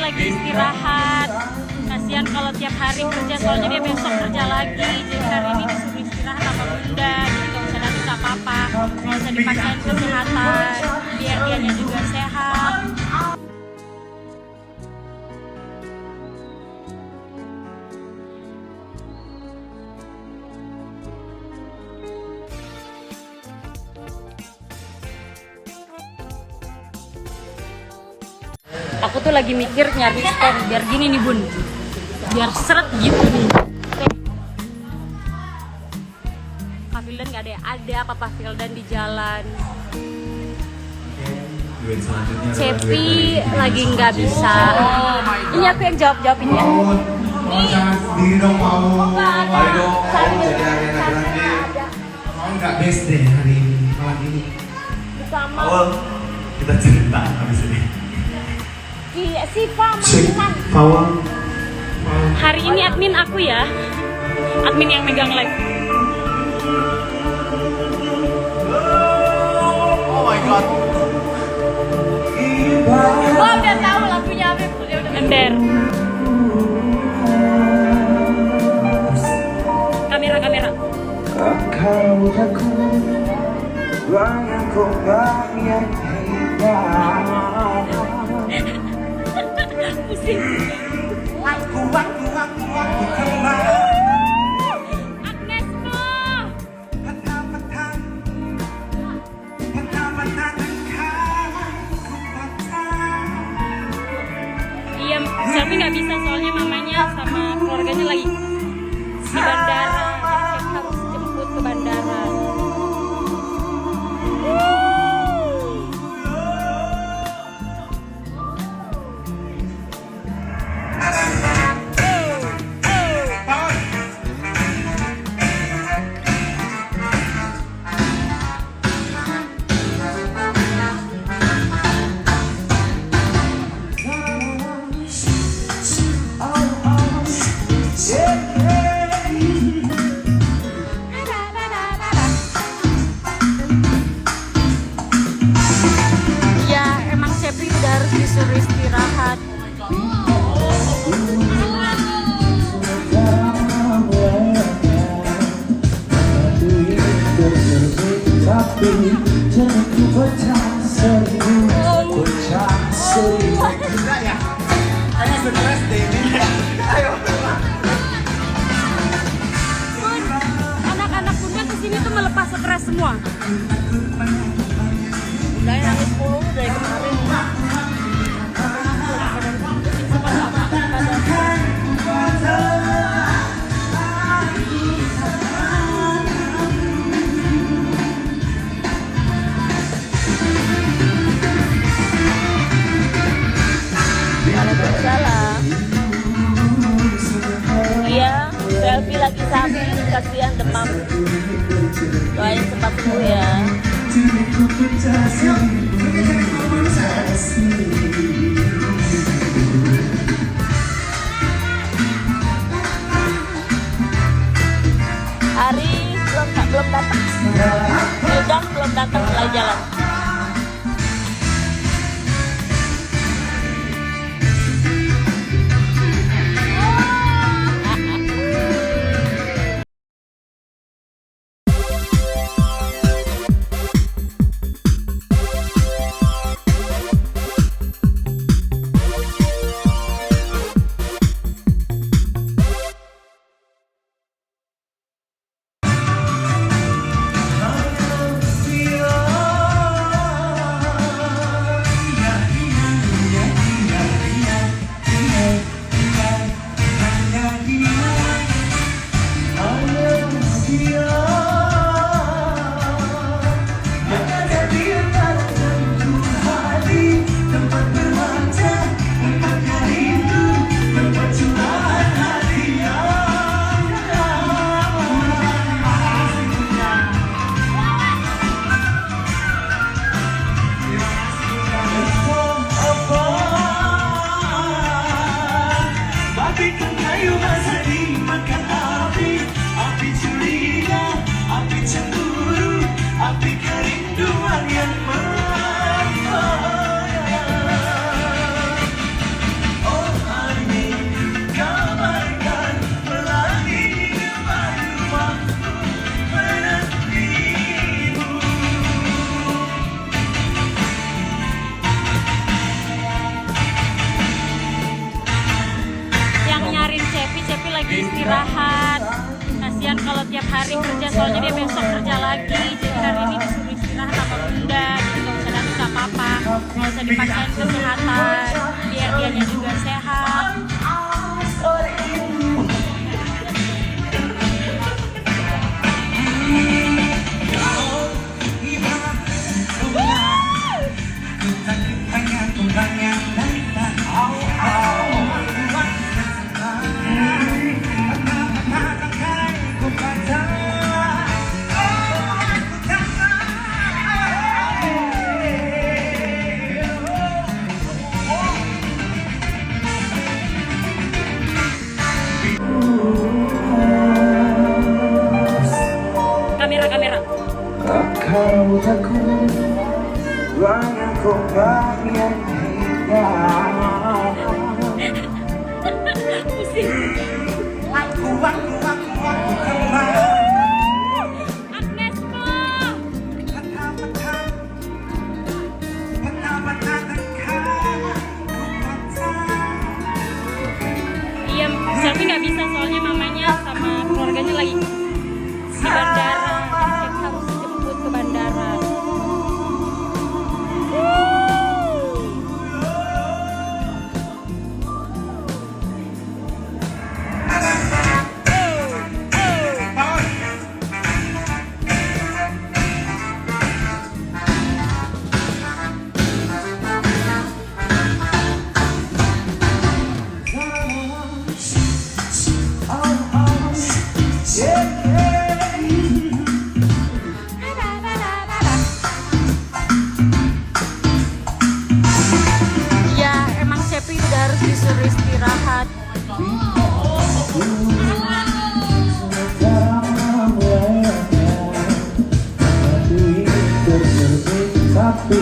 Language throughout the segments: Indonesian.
Lagi istirahat, kasihan kalau tiap hari kerja, soalnya dia besok kerja lagi. Jadi hari ini disuruh istirahat sama bunda, jadi gak usah datang gak apa-apa, gak usah dipaksain kesehatan, biar dianya juga sehat. Aku tuh lagi mikir nyari stand biar gini nih bun, biar seret gitu nih. Pak Fildan nggak ada apa Pak Fildan di jalan. Cepi lagi nggak bisa. Ini aku yang jawabin ya. Diri dong mau. Ayo dong, mau jadi Ariana Grande. Mau nggak best deh hari ini, malam ini. Sama. Awal kita cerita habis ini. Iya, Siva mainan. Hari ini admin aku ya. Admin yang megang live. Oh my god. Oh, udah tahu lagunya apa? Ya udah Ember. Kamera. Pusing. Aku kembali. Agnes mo. Iya, Selfie nggak bisa soalnya mamanya sama keluarganya lagi di bandara. Jadi saya harus jemput ke bandara. Disuruh istirahat. Anak-anak bunda kesini tuh melepas stres semua. Bunda yang nangis mulu dari kemarin. Iya, Selfie lagi sakit, kasihan demam. Doain cepat sembuh ya. Hari belum datang. Fildan belum datang mulai jalan. dia besok kerja lagi, jadi hari ini disuruh istirahat apa bunda gitu. Gak usah datang gak apa-apa, gak usah dipaksain kesehatan, biar dianya juga sehat. Kamera. Kau takut banyak korban yang Pusing. Aku kembali Agnes mo. Patah-patah Iya, Selfie nggak bisa soalnya mamanya sama keluarganya lagi di bandara. Jadi Selfie harus jemput ke bandara. Ya, emang Cepi udah harus disuruh istirahat. Tapi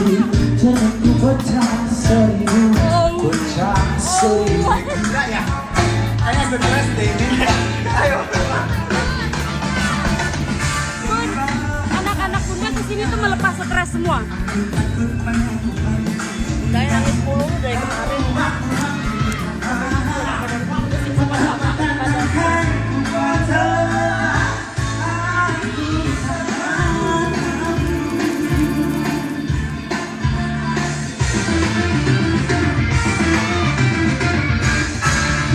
jangan ku pecah seribu Enggak ya? Ayo beres deh ini. Ayo. Bun, anak-anak bunda kesini tuh melepas stres semua. Udah nangis mulu dari kemarin.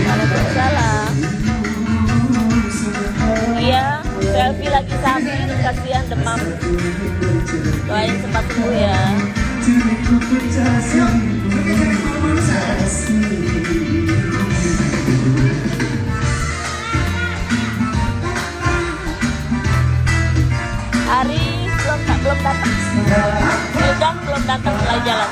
Waalaikumsalam. Iya, Selfie lagi sakit, kasihan demam. Doain cepat sembuh ya. Hari belum datang. Wildan belum datang mulai jalan.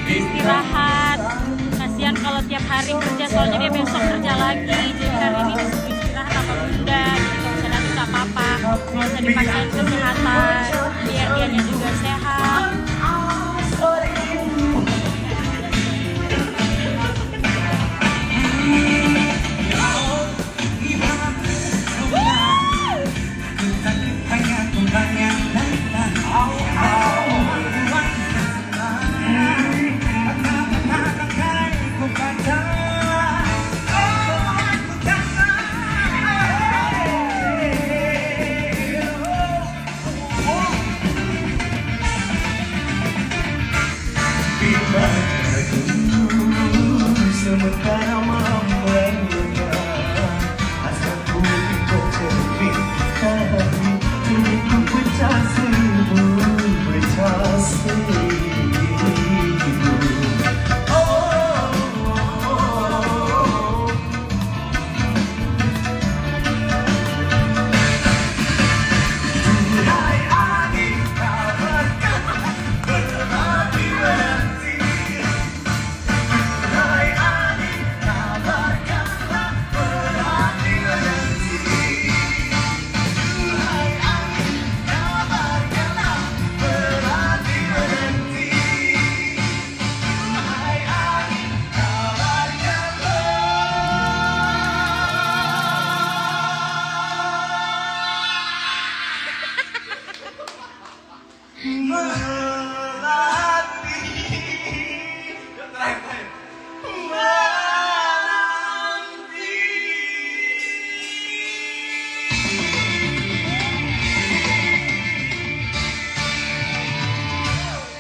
Istirahat. Kasihan kalau tiap hari kerja soalnya dia besok kerja lagi. Jadi hari ini disuruh istirahat apa bunda gitu. Gak usah datang gak apa-apa, gak usah dipaksain kesehatan, biar dianya juga sehat. Karena